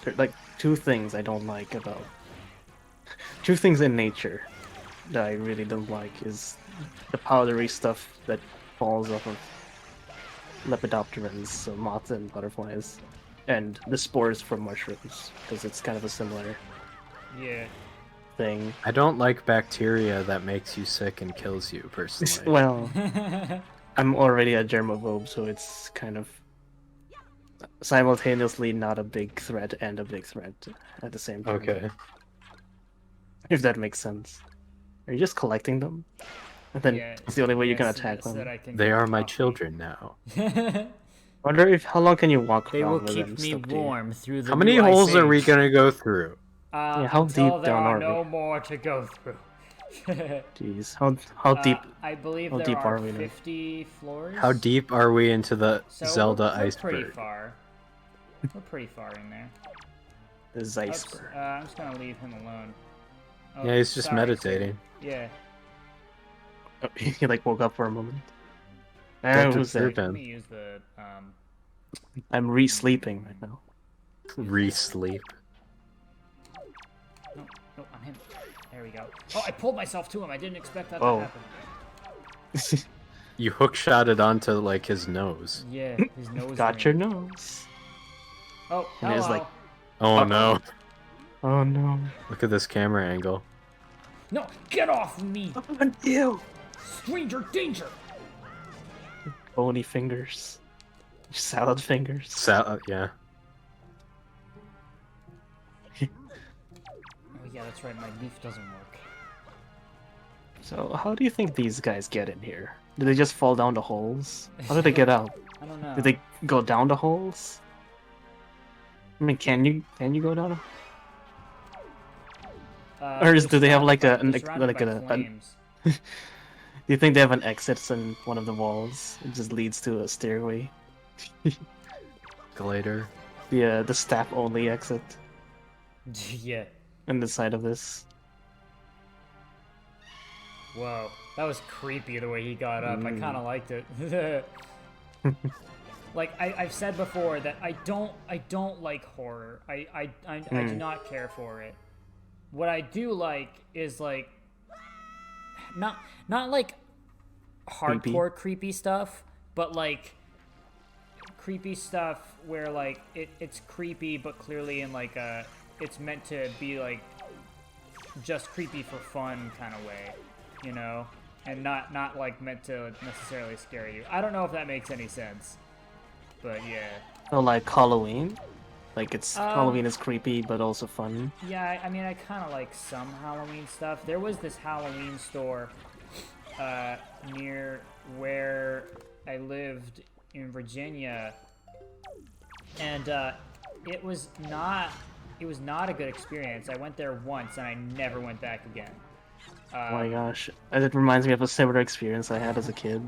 There are like two things I don't like about two things in nature that I really don't like is the powdery stuff that falls off of lepidopterans, so moths and butterflies, and the spores from mushrooms, because it's kind of a similar Yeah. thing. I don't like bacteria that makes you sick and kills you, personally. Well, I'm already a germaphobe, so it's kind of simultaneously not a big threat and a big threat at the same time. Okay. If that makes sense. Are you just collecting them? And then Yeah. it's the only way you can Yes, attack so that them. I can They get are my coffee. children now. Wonder if how long can you walk They will around with keep them me stuck to you? warm through the How new many ice holes are we age. gonna go through? Yeah, how Until deep there down are are no we? more to go through. Jeez, how deep I believe how there deep are are we now? 50 floors. How deep are we into the So Zelda we're pretty iceberg? far. We're pretty far in there. The Oops, Zeisper. I'm just gonna leave him alone. Oh, Yeah, he's just sorry, meditating. sir. Yeah. Oh, he like woke up for a moment. Don't Who's disturb that? Let him. me use the I'm re-sleeping right now. Re-sleep. No, no, on him. There we go. Oh, I pulled myself to him. I didn't expect that Oh. to happen. You hook-shotted onto, like, his nose. Yeah, his nose Got ring. your nose. Oh, And hello. it's like, Oh Uh-oh. no. oh no. Look at this camera angle. No, get off me! Ew! Stranger danger! Bony fingers. Salad fingers. Yeah. Oh yeah, that's right, my leaf doesn't work. So, how do you think these guys get in here? Do they just fall down the holes? How do they get out? I don't know. Do they go down the holes? I mean, can you go down? Or They're do they have like surrounded a by- they're surrounded like by a? flames. Do you think they have an exit in one of the walls? It just leads to a stairway. Glider. The staff only exit Yeah. on the side of this. Whoa, that was creepy the way he got up. I kind of liked it. Like I've said before that I don't like horror. I do not care for it. What I do like is like not like hardcore creepy stuff, but like creepy stuff where like it's creepy but clearly in like a it's meant to be like just creepy for fun kind of way, you know, and not like meant to necessarily scare you. I don't know if that makes any sense, but yeah. So like Halloween, like it's Halloween is creepy but also fun. Yeah, I mean, I kind of like some Halloween stuff. There was this Halloween store near where I lived in Virginia, and it was not a good experience. I went there once and I never went back again. Oh my gosh, it reminds me of a similar experience I had as a kid,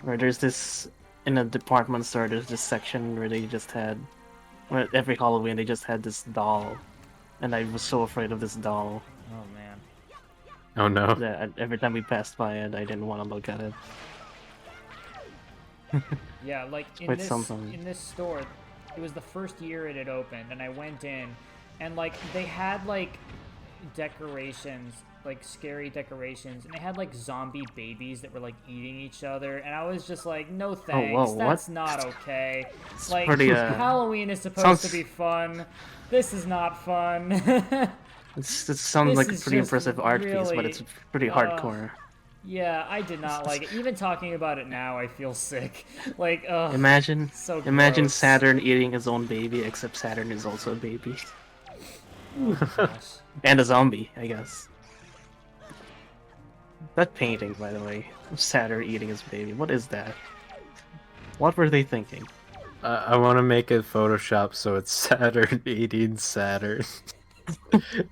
where there's this in a department store. There's this section where they just had, where every Halloween they just had this doll, and I was so afraid of this doll Oh man. Oh no. that every time we passed by it, I didn't want to look at it. Yeah, like in quite this something. in this store, it was the first year it had opened, and I went in, and like they had like decorations, like scary decorations, and they had like zombie babies that were like eating each other, and I was just like, no thanks, whoa, that's what? not okay. Like pretty, Halloween is supposed to sounds- be fun. This is not fun. It sounds This like a is pretty just impressive art piece, but really, it's pretty hardcore. Yeah, I did not like it. Even talking about it now, I feel sick. Like, ugh. Imagine, So imagine gross. Saturn eating his own baby, except Saturn is also a baby. Oh, gosh. And a zombie, I guess. That painting, by the way, of Saturn eating his baby, what is that? What were they thinking? I want to make a Photoshop so it's Saturn eating Saturn.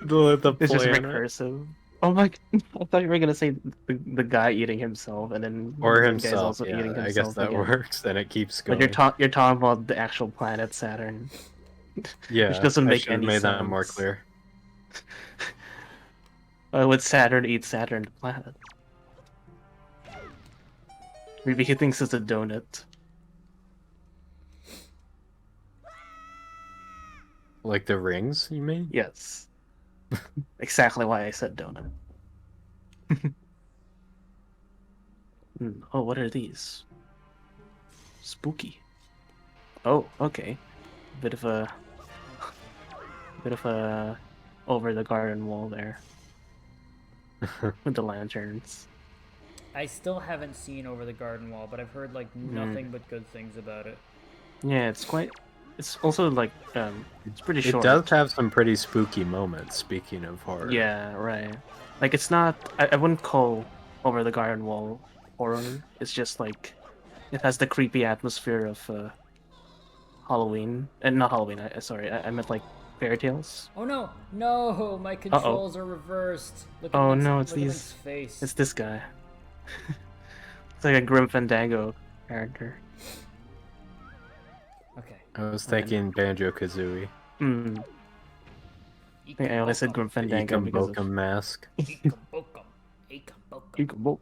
the It's just planet. recursive. Oh my! I thought you were gonna say the guy eating himself, and then Or the guy's himself, also yeah. eating I himself guess that again. works, and it keeps But going. you're talking about the actual planet Saturn, Yeah, which doesn't I make should have any made sense. that more clear. Why would Saturn eat Saturn, the planet? Maybe he thinks it's a donut. Like the rings, you mean? Yes. Exactly why I said donut. Oh, what are these? Spooky. Oh, okay. Bit of a over the garden wall there with the lanterns. I still haven't seen Over the Garden Wall, but I've heard like nothing but good things about it. Yeah, it's quite. It's also like it's pretty It short. does have some pretty spooky moments, speaking of horror. Yeah, right. Like it's not. I wouldn't call Over the Garden Wall horror. It's just like it has the creepy atmosphere of Halloween, and not Halloween. Sorry, I meant like fairy tales. Oh no, no! My controls are reversed. Look at Oh Link's, no, it's look at these. Link's face. It's this guy. It's like a Grim Fandango character. Okay. I was thinking Banjo Kazooie. Hmm. I only said Grim Fandango Ekum because Bokum mask. of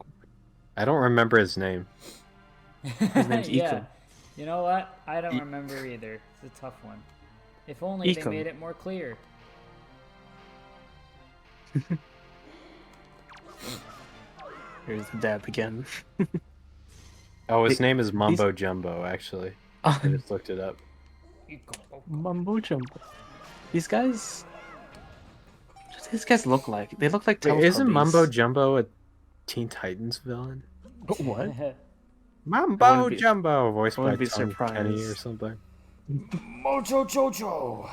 I don't remember his name. His name's Yeah. Ekum. You know what? I don't remember either. It's a tough one. If only they Ekum. made it more clear. Here's the dab again. Oh, his name is Mumbo Jumbo, actually. I just looked it up. Mumbo jumbo. These guys. What do these guys look like? They look like Wait, isn't Teletubbies. Mumbo Jumbo a Teen Titans villain? What? Mumbo be- Jumbo, voiced I by wouldn't be Tom Kenny or surprised. something. Mojo Jojo!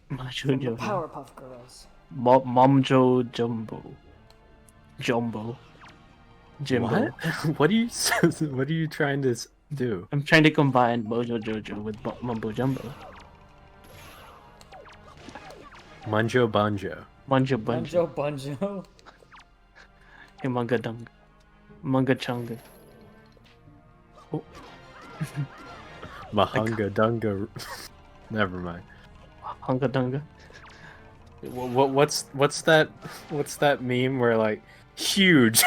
Macho Jojo. Powerpuff Girls. Momjo Jumbo. Jumbo. Jimbo. What? What are you? What are you trying to do? I'm trying to combine Mojo Jojo with Mumbo Jumbo. Munjo Bunjo. Munjo Bunjo. Bunjo Bunjo. Munga Dung. Munga Chunga. Oh. Mahunga Dunga. Never mind. Hunga Dunga. What's that meme where like huge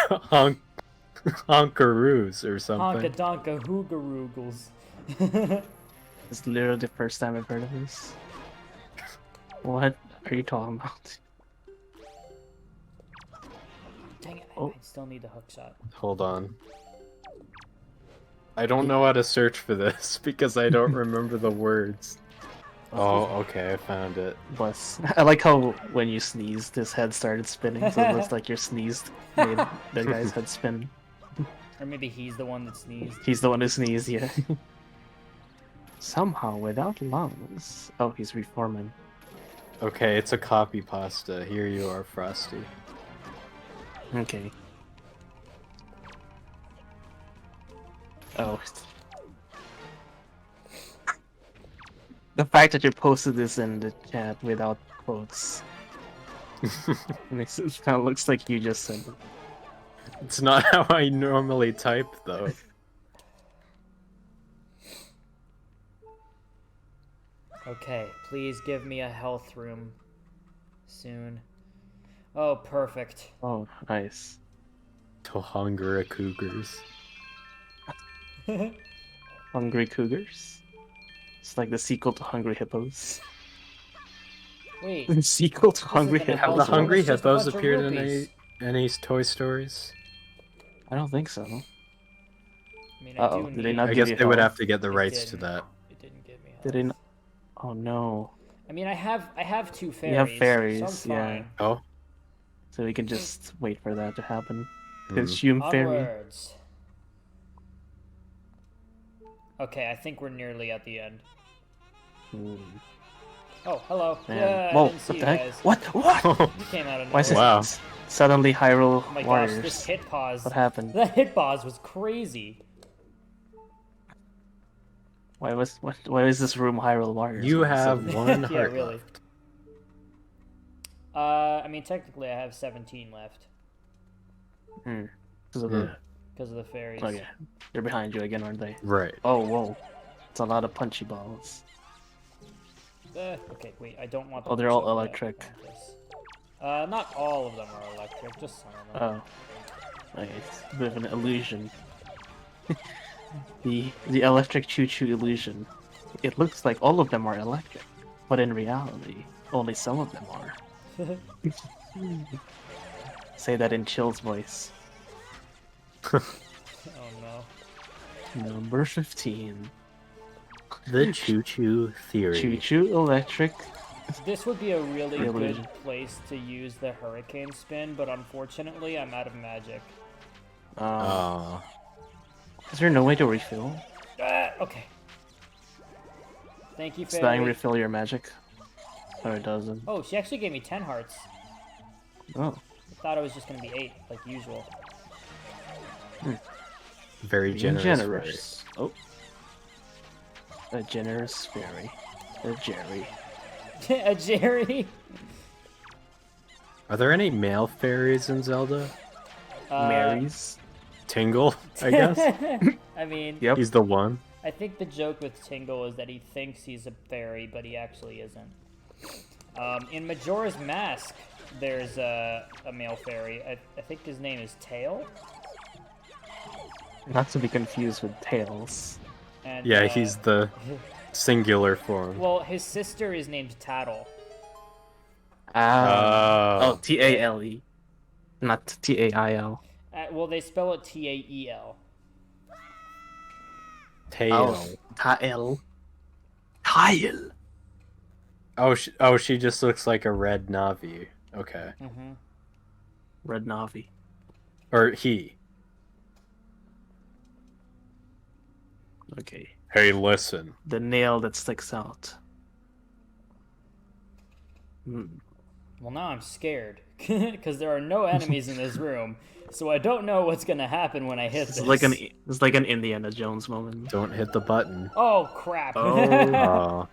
honkaroos or something? Honka Donka Hoogaroogles. It's literally the first time I've heard of this. What are you talking about? Dang it, Oh. I still need the hook shot. Hold on. I don't know how to search for this because I don't remember the words. Oh, okay, I found it. Bless. I like how when you sneezed, his head started spinning, so it looks like your sneeze made the guy's head spin. Or maybe he's the one that sneezed. He's the one who sneezed, yeah. Somehow without lungs. Oh, he's reforming. Okay, it's a copy pasta. Here you are, Frosty. Okay. Oh. The fact that you posted this in the chat without quotes makes it kind of looks like you just said it. It's not how I normally type, though. Okay, please give me a health room soon. Oh, perfect. Oh, nice. Tohungara Cougars. Hungry Cougars. It's like the sequel to Hungry Hippos. Wait, The sequel to Hungry isn't an Have Hippos. the Also, Hungry it's just a Hippos bunch of appeared in rupees. any Toy Stories? I don't think so. I mean, I Uh-oh, do did need... they not I give guess you they would health? have to get the It rights to didn't. that. It didn't give me health. Did they not? Oh no. I mean, I have two fairies. You have fairies, so I'm yeah. fine. Oh? So we can just wait for that to happen. Hmm. Consume fairy. Onwards. Okay, I think we're nearly at the end. Hmm. Oh, hello. Man. Yeah, I Whoa, didn't see what you the heck? guys. What? What? You came out of Why is it nowhere. Wow. suddenly Hyrule Oh my gosh, Warriors? this hit pause. What happened? That hit pause was crazy. Why is this room Hyrule Warriors? You all of a have sudden? one Yeah, heart really. left. I mean, technically, I have 17 left Because of the. because of the fairies. Oh yeah, they're behind you again, aren't they? Right. Oh whoa, it's a lot of punchy balls. Okay, wait, I don't want. Oh, they're all electric. Not all of them are electric, just some of them. Oh, okay, it's a bit of an illusion. the electric choo-choo illusion. It looks like all of them are electric. but in reality, only some of them are. Say that in Chill's voice. Oh no. Number 15. The choo-choo theory. Choo-choo electric. This would be a really good Illusion. place to use the hurricane spin, but unfortunately, I'm out of magic. Oh. Is there no way to refill? Okay. Thank you, Does dying fairy. refill your magic? Or it doesn't? Oh, she actually gave me 10 hearts. Oh. I thought it was just gonna be 8, like usual. Very Being generous. Oh. A generous fairy. A Jerry. A Jerry. Are there any male fairies in Zelda? Marys. Tingle, I guess. I mean, Yep. He's the one. I think the joke with Tingle is that he thinks he's a fairy, but he actually isn't. In Majora's Mask, there's a male fairy. I think his name is Tail. Not to be confused with Tails. And, Yeah, he's the singular form. Well, his sister is named Tattle. Oh, T-A-L-E. Not T-A-I-L. Well, they spell it Tael. Tail. Oh, Tael. Tile. Oh, she just looks like a red Navi. Okay. Mm-hmm. Red Navi. Or he. Okay. Hey, listen. The nail that sticks out. Hmm. Well, now I'm scared because there are no enemies in this room, so I don't know what's gonna happen when I hit this. It's like an Indiana Jones moment. Don't hit the button. Oh crap! Oh. Oh.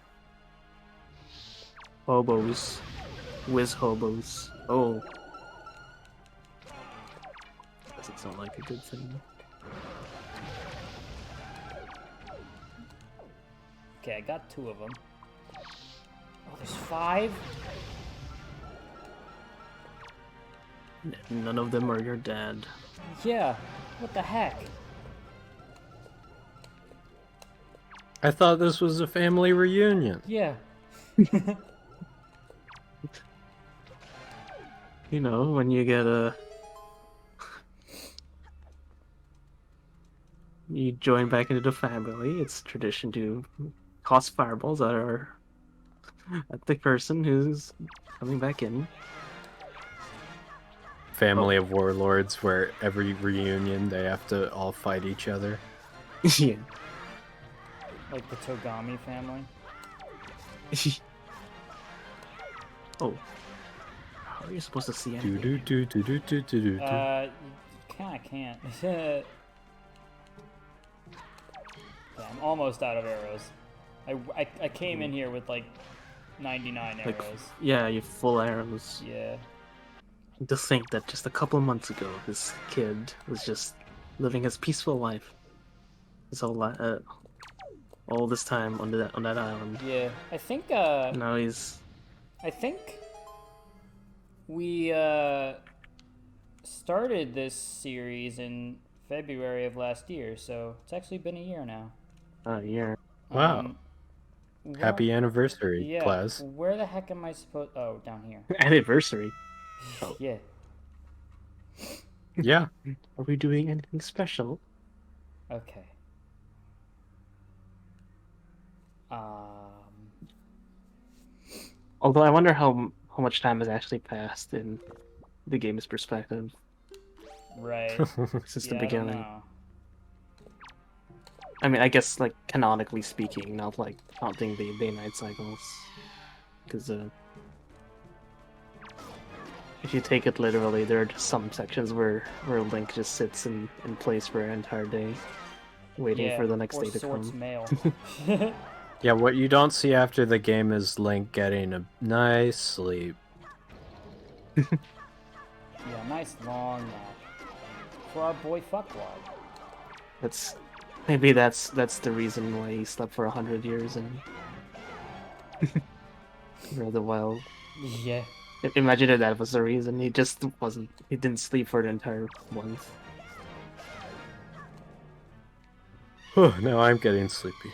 Hobos. Whiz hobos. Oh. Doesn't sound like a good thing. Okay, I got 2 of them. Oh, there's 5. None of them are your dad. Yeah. What the heck? I thought this was a family reunion. Yeah. You know, when you get you join back into the family, it's tradition to toss fireballs at the person who's coming back in. Family of warlords where every reunion they have to all fight each other. Yeah. Like the Togami family. Oh. How are you supposed to see Do anything? do do do do do do do. You kinda can't. Yeah, I'm almost out of arrows. I came in here with like 99 Like, arrows. yeah, you full arrows. Yeah. To think that just a couple months ago, this kid was just living his peaceful life. His whole all this time on that island. Yeah. I think Now he's we started this series in February of last year, so it's actually been a year now. a year. Wow. Happy anniversary, Yeah. Plas. Where the heck am I supposed? Oh, down here. Anniversary. Oh. Yeah. Yeah. Are we doing anything special? Okay. Although I wonder how much time has actually passed in the game's perspective Right. since Yeah, the I don't beginning. know. I mean, I guess like canonically speaking, not like counting the day-night cycles, because if you take it literally, there are just some sections where Link just sits in place for an entire day, waiting Yeah, for the next or day to sorts come. mail. Yeah, what you don't see after the game is Link getting a nice sleep. Yeah, nice long nap for our boy Fuckwad. Maybe that's the reason why he slept for 100 years in Breath of the Wild. Yeah. Imagine if that was the reason. He just wasn't. He didn't sleep for the entire month. Now I'm getting sleepy.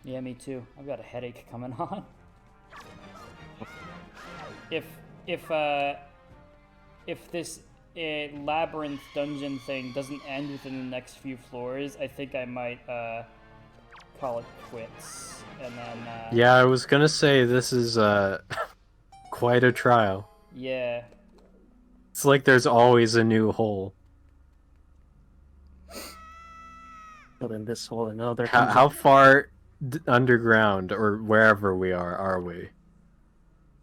Yeah, me too. I've got a headache coming on. if if uh if this labyrinth dungeon thing doesn't end within the next few floors, I think I might call it quits. And then Yeah, I was gonna say this is quite a trial. yeah. It's like there's always a new hole. Fill in this hole, another How far underground or wherever we are we?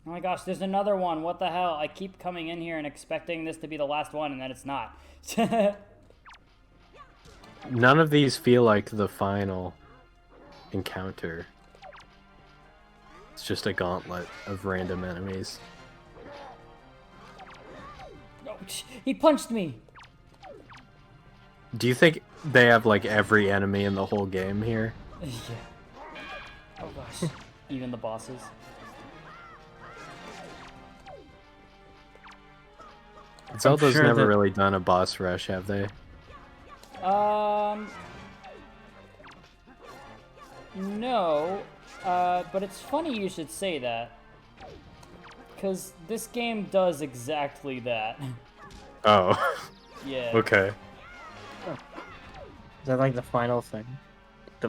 Oh my gosh, there's another one. What the hell? I keep coming in here and expecting this to be the last one, and then it's not. None of these feel like the final encounter. It's just a gauntlet of random enemies. Oh, he punched me. Do you think they have like every enemy in the whole game here? Yeah. Oh gosh. Even the bosses. Zelda's sure never that- really done a boss rush, have they? No. But it's funny you should say that. Because this game does exactly that. Oh, Yeah. okay. Is that like the final thing? The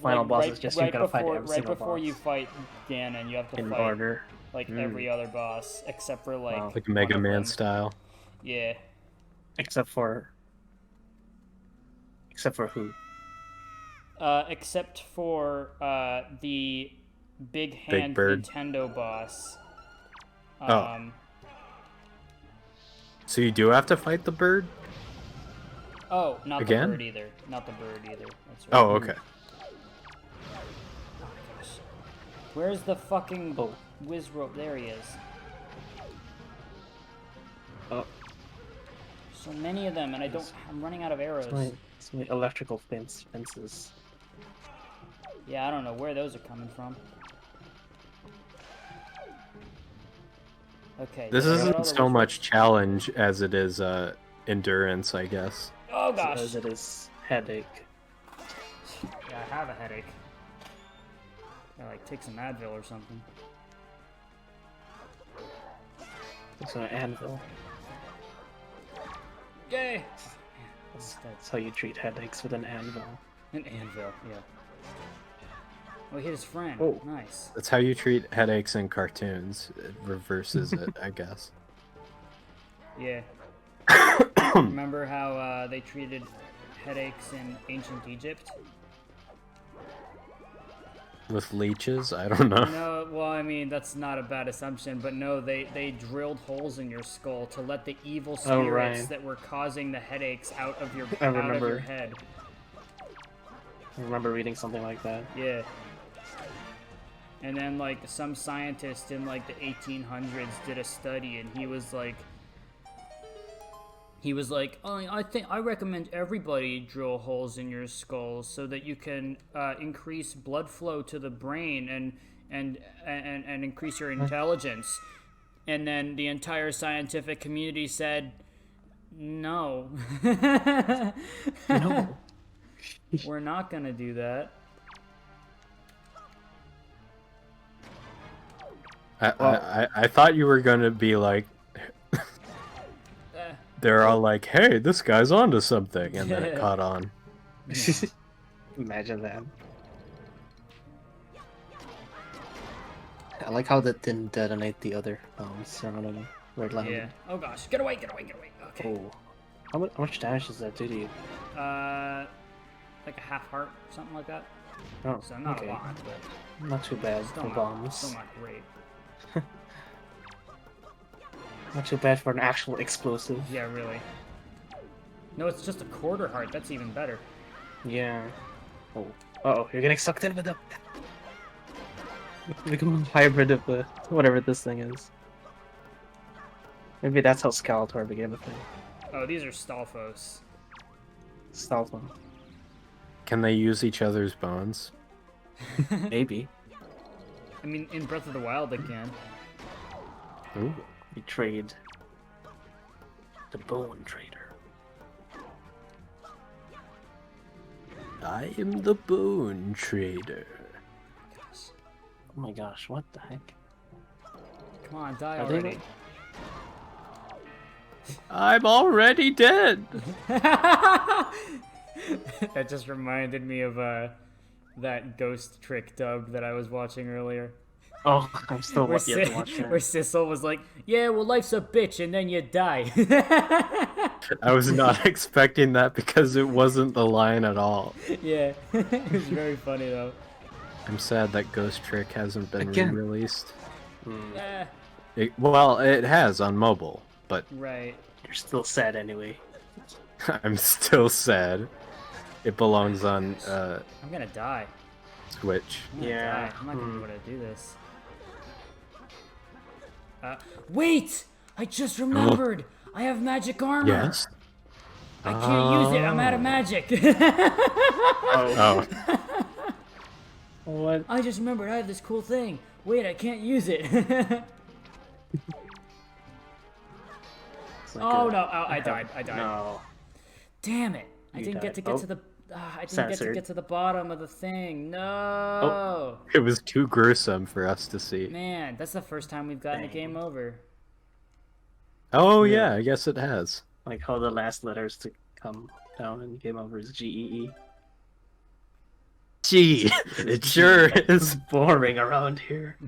final like, boss right, is just right you gotta before, fight every right single before boss you fight Ganon, you have to in fight order. like every other boss except for like Wow. Like Mega one of Man them. style. Yeah. Except for who? Except for the big hand Bird. Nintendo boss. Oh. So you do have to fight the bird? Oh, not Again? the bird either. Not the bird either. That's right. Oh, okay. Oh my gosh. Where's the fucking Oh. whiz rope? There he is. Oh, So many of them, and I'm running out of arrows. it's my electrical fences. Yeah, I don't know where those are coming from. Okay. This did I get all isn't the so whiz much challenge as it is endurance, I guess. ropes? Oh gosh. As it is headache. Yeah, I have a headache. I like take some Advil or something. It's an anvil. Yay! That's how you treat headaches, with an anvil. An anvil, yeah. Oh, he hit his friend. Oh. Nice. That's how you treat headaches in cartoons. It reverses it, I guess. Yeah. Remember how they treated headaches in ancient Egypt? With leeches? I don't know. No, well, I mean, that's not a bad assumption, but no, they drilled holes in your skull to let the evil spirits right. that were causing the headaches out of your I out of remember. your head. I remember reading something like that. Yeah. And then, like, some scientist in, like, the 1800s did a study, and he was like, oh, I recommend everybody drill holes in your skulls so that you can increase blood flow to the brain and increase your intelligence. And then the entire scientific community said, no. No. We're not gonna do that. I thought you were gonna be like, they're all like, hey, this guy's onto something, and then it caught on. Imagine that. I like how that didn't detonate the other surrounding red line. Yeah. Oh gosh, get away, get away, get away. Okay. Oh. How much damage does that do to you? Like a half heart, something like that. Oh, So not okay. a lot, but Not too bad still for not, bombs. still not great. Not too bad for an actual explosive. Yeah, really. No, it's just a quarter heart. That's even better. Yeah. Oh. Uh-oh, you're getting sucked in with them. Become a hybrid of whatever this thing is. Maybe that's how Skeletor became a thing. Oh, these are Stalfos. Stealth one. Can they use each other's bones? Maybe. I mean, in Breath of the Wild, they can. Ooh. Betrayed. The Bone Trader. I am the bone trader. Oh my gosh, what the heck? Come on, die Are they already. I'm already dead. That just reminded me of that ghost trick dub that I was watching earlier. Oh, I'm still Where, yet to watch where that. Sissel was like, "Yeah, well, life's a bitch, and then you die." I was not expecting that because it wasn't the line at all. Yeah, it was very funny though. I'm sad that Ghost Trick hasn't been Again. re-released. Eh, Well, it has on mobile, but right. You're still sad anyway. I'm still sad. It belongs on I'm gonna die. Switch. I'm gonna Yeah, die. I'm not gonna be able to do this. Wait! I just remembered! I have magic armor! Yes. I can't use it, I'm out of magic! Oh. What? I just remembered I have this cool thing. Wait, I can't use it. It's like Oh a- no, I died. No. Damn it. I You didn't get died. to get Oh. to the I didn't get to Censored. get to the bottom of the thing. No. Oh. It was too gruesome for us to see. Man, that's the first time we've gotten a Dang. game over. Oh yeah, I guess it has. Like how the last letters to come down in game over is GEE. Gee, it sure is. Boring around here.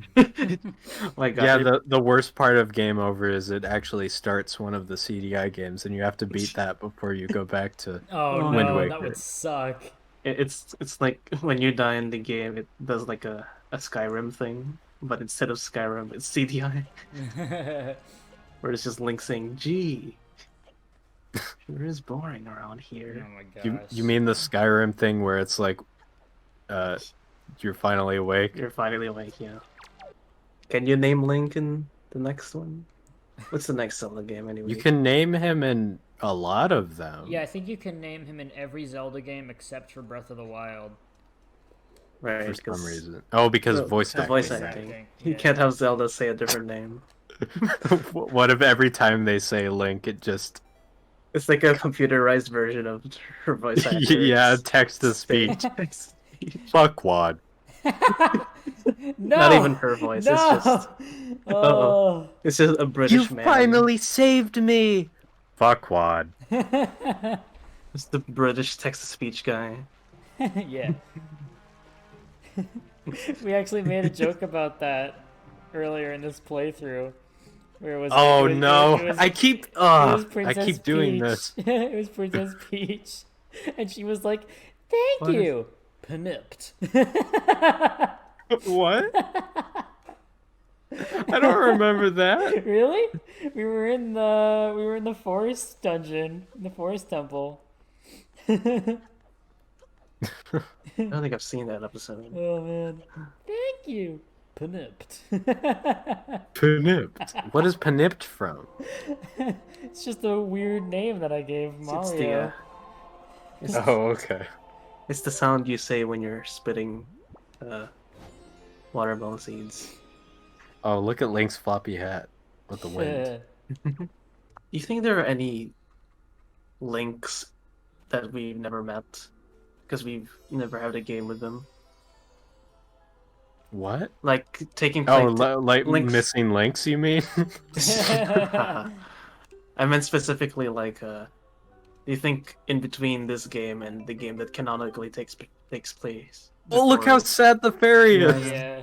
My God. Yeah, the worst part of Game Over is it actually starts one of the CDI games, and you have to beat that before you go back to. Oh Wind no, Waker. that would suck. It's like when you die in the game, it does like a Skyrim thing, but instead of Skyrim, it's CDI, where it's just Link saying, "Gee, sure is boring around Oh here." my gosh. You mean the Skyrim thing where it's like, you're finally awake? You're finally awake, yeah. Can you name Link in the next one? What's the next Zelda game anyway? You can name him in a lot of them. Yeah, I think you can name him in every Zelda game except for Breath of the Wild. right, For 'cause some reason. Oh, because voice the acting. voice Voice acting. acting, You yeah. can't have Zelda say a different name. What if every time they say Link, it just It's like a computerized version of her voice actor. yeah, text to speech. Fuck Quad. No! Not even her voice. No! It's just Oh. it's just a British man. saved me. Fuck Quad. It's the British text to speech guy. Yeah. We actually made a joke about that earlier in this playthrough. Where it was Oh like, it was- no! it was- I keep it was I Princess keep doing Peach. this. It was Princess Peach. And she was like, "Thank What is- you." Penipped. What? I don't remember that. Really? We were in the forest dungeon, in the forest temple. I don't think I've seen that episode. Oh man. Thank you. Penipped. Penipped. What is penipped from? It's just a weird name that I gave Mario. Oh, okay. It's the sound you say when you're spitting watermelon seeds. Oh, look at Link's floppy hat with the wind. Do you think there are any Links that we've never met? Because we've never had a game with them. What? Like taking Oh, place. like Link's- missing links, you mean? I meant specifically like do you think in between this game and the game that canonically takes place? Oh, look how before- sad the fairy is. Yeah.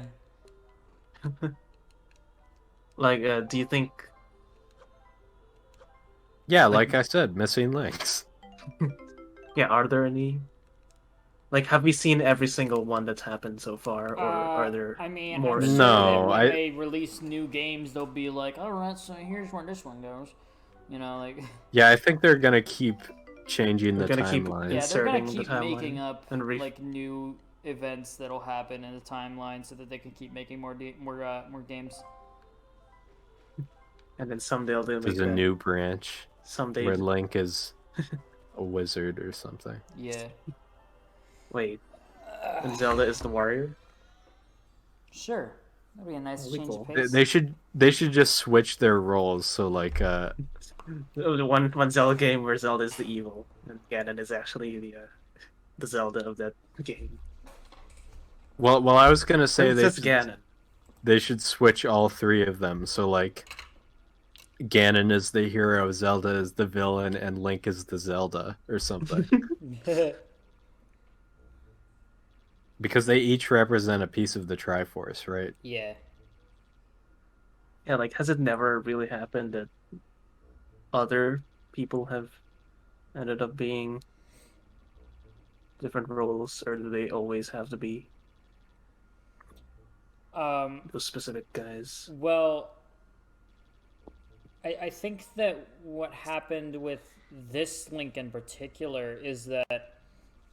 Like do you think Yeah, like I said, missing links. yeah, are there any? Like, have we seen every single one that's happened so far, or are there I mean, more? I'm sure No, that when I- they release new games, they'll be like, "All right, so here's where this one goes." You know, like Yeah, I think they're gonna keep changing the They're gonna keep- timeline. yeah, they're gonna Inserting the keep timeline making up and like new events that'll happen in the timeline so that they can keep making more more games. And then someday they'll make There's a new branch someday. where Link is a wizard or something. Yeah. Wait, and Zelda is the warrior. Sure. That'd be a nice That'd be change cool. of pace. They should just switch their roles. So like The one Zelda game where Zelda is the evil, and Ganon is actually the Zelda of that game. well I was gonna say Princess Ganon. they should switch all three of them. So like Ganon is the hero, Zelda is the villain, and Link is the Zelda or something. Because they each represent a piece of the Triforce, right? Yeah. Yeah, like has it never really happened that other people have ended up being different roles, or do they always have to be those specific guys? Well, I think that what happened with this Link in particular is that,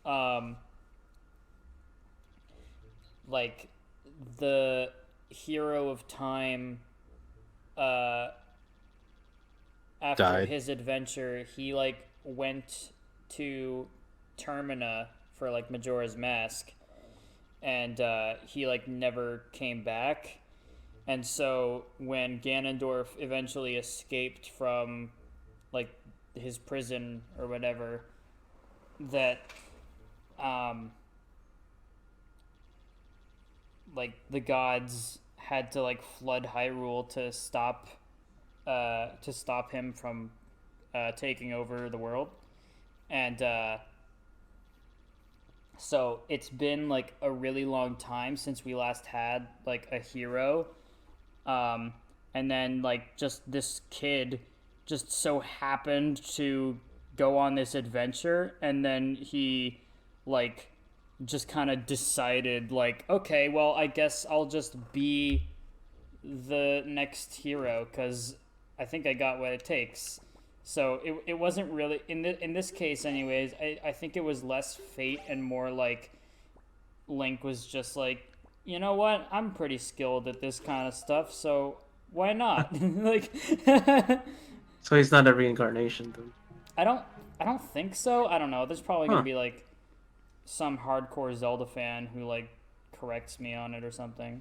um, like, the hero of time, after Died. his adventure, he, like, went to Termina for, like, Majora's Mask, and he, like, never came back. And so when Ganondorf eventually escaped from like his prison or whatever, that like the gods had to like flood Hyrule to stop him from taking over the world. And so it's been like a really long time since we last had like a hero. And then like just this kid just so happened to go on this adventure, and then he like just kind of decided like, okay, well, I guess I'll just be the next hero because I think I got what it takes. So it wasn't really in this case anyways. I think it was less fate and more like Link was just like, you know what, I'm pretty skilled at this kind of stuff, so why not? Like So he's not a reincarnation, then. I don't think so. I don't know. There's probably Huh. gonna be like some hardcore Zelda fan who like corrects me on it or something.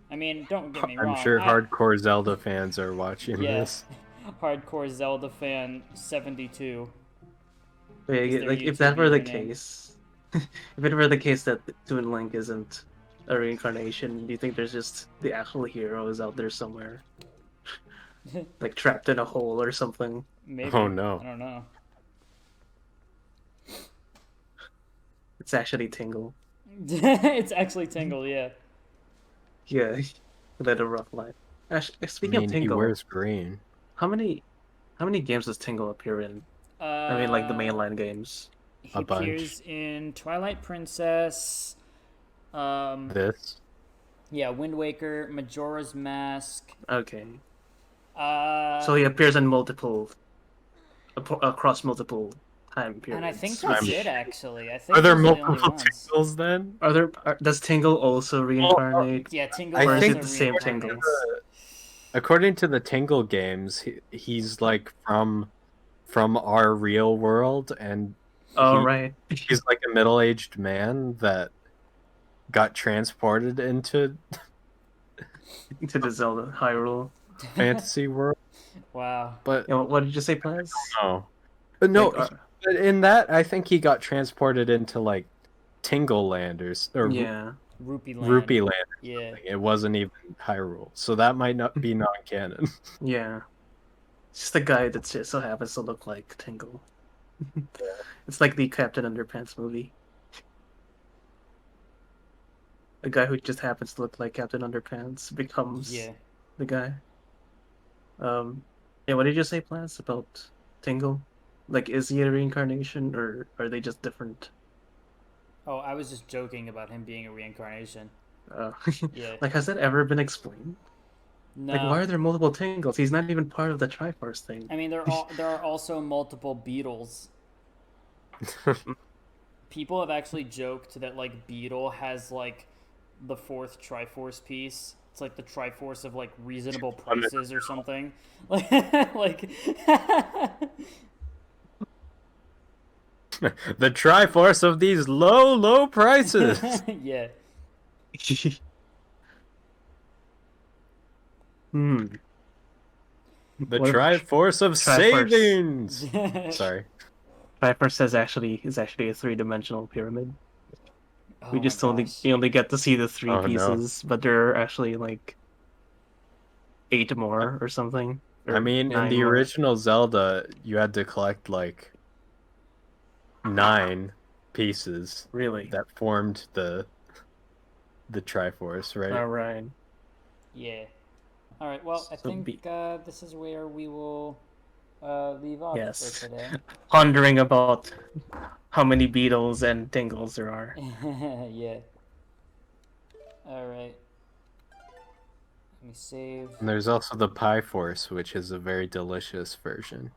I mean, don't get me wrong. I'm sure hardcore Zelda fans are watching Yeah. this. Hardcore Zelda fan 72. Wait, their like if YouTube that were the username. case, if it were the case that Toon Link isn't a reincarnation, do you think there's just the actual hero is out there somewhere, like trapped in a hole or something? Maybe. Oh, no. I don't know. It's actually Tingle. It's actually Tingle, yeah. Yeah, he led a rough life. Actually, I speaking mean, of he Tingle, wears green. how many games does Tingle appear in? I mean, like the mainline games. He A bunch. appears in Twilight Princess. This. Yeah, Wind Waker, Majora's Mask. Okay, Uh, so he appears in across multiple time periods. and I think that's I'm it. sure. Actually, I think Are there those are the only multiple ones. Tingles then? Does Tingle also reincarnate? Yeah, Tingle. I Or is think it the same reincarnates. Tingle? According to the Tingle games, he's like from our real world, and Oh, he- right. he's like a middle-aged man that got transported into To the Zelda Hyrule. fantasy world. Wow. But Yeah, what did you say, Plaz? no, no. Like, But in that, I think he got transported into like Tingle Land or yeah. Rupee Land. Rupee Land. Yeah. It wasn't even Hyrule, so that might not be non-canon. Yeah. It's just a guy that just so happens to look like Tingle. It's like the Captain Underpants movie. A guy who just happens to look like Captain Underpants becomes Yeah. the guy. Yeah, what did you say, Plaz, about Tingle? Like, is he a reincarnation, or are they just different? Oh, I was just joking about him being a reincarnation. Uh, Yeah. like, has that ever been explained? No. Like, why are there multiple Tingles? He's not even part of the Triforce thing. I mean, there are also multiple Beetles. People have actually joked that like Beetle has like the fourth Triforce piece. It's like the Triforce of like reasonable prices or something. Like The Triforce of these low prices. yeah. Hmm. The What if Triforce of Triforce. savings. Sorry. Triforce is actually a three-dimensional pyramid. Oh We my just gosh. you only get to see the three Oh, no. pieces, but there are actually like 8 more or something. I Or mean, in 9 the more. original Zelda, you had to collect like 9 pieces Really? that formed the Triforce, right? All right. Yeah. All right. Well, I So think this is where we will leave off for yes. today. Pondering about how many beetles and tingles there are. Yeah. All right. Let me save. And there's also the Pie Force, which is a very delicious version.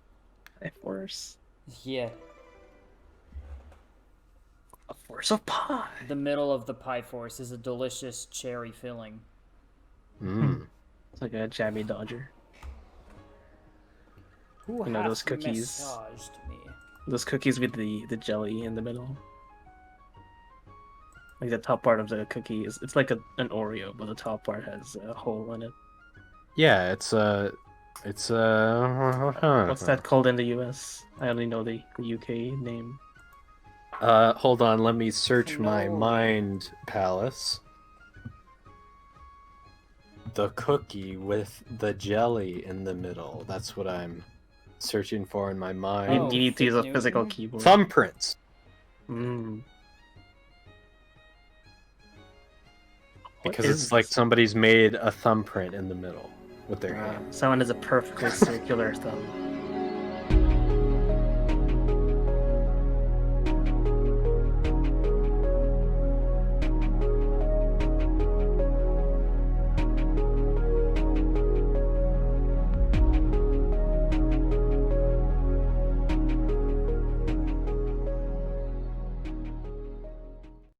A force. Yeah. A force of pie. The middle of the pie force is a delicious cherry filling. Mmm. It's like a jammy dodger. Who You know those hath cookies. massaged me? Those cookies with the jelly in the middle. Like the top part of the cookie is it's like an Oreo, but the top part has a hole in it. Yeah, it's What's that called in the US? I only know the UK name. Hold on, let me search my Cannoli. mind palace. The cookie with the jelly in the middle. That's what I'm searching for in my You, mind. Oh, you need to use a Thick physical Newton? keyboard. Thumbprints. Mm. Because it's like somebody's made a thumbprint in the middle with their hand. Someone has a perfectly circular thumb.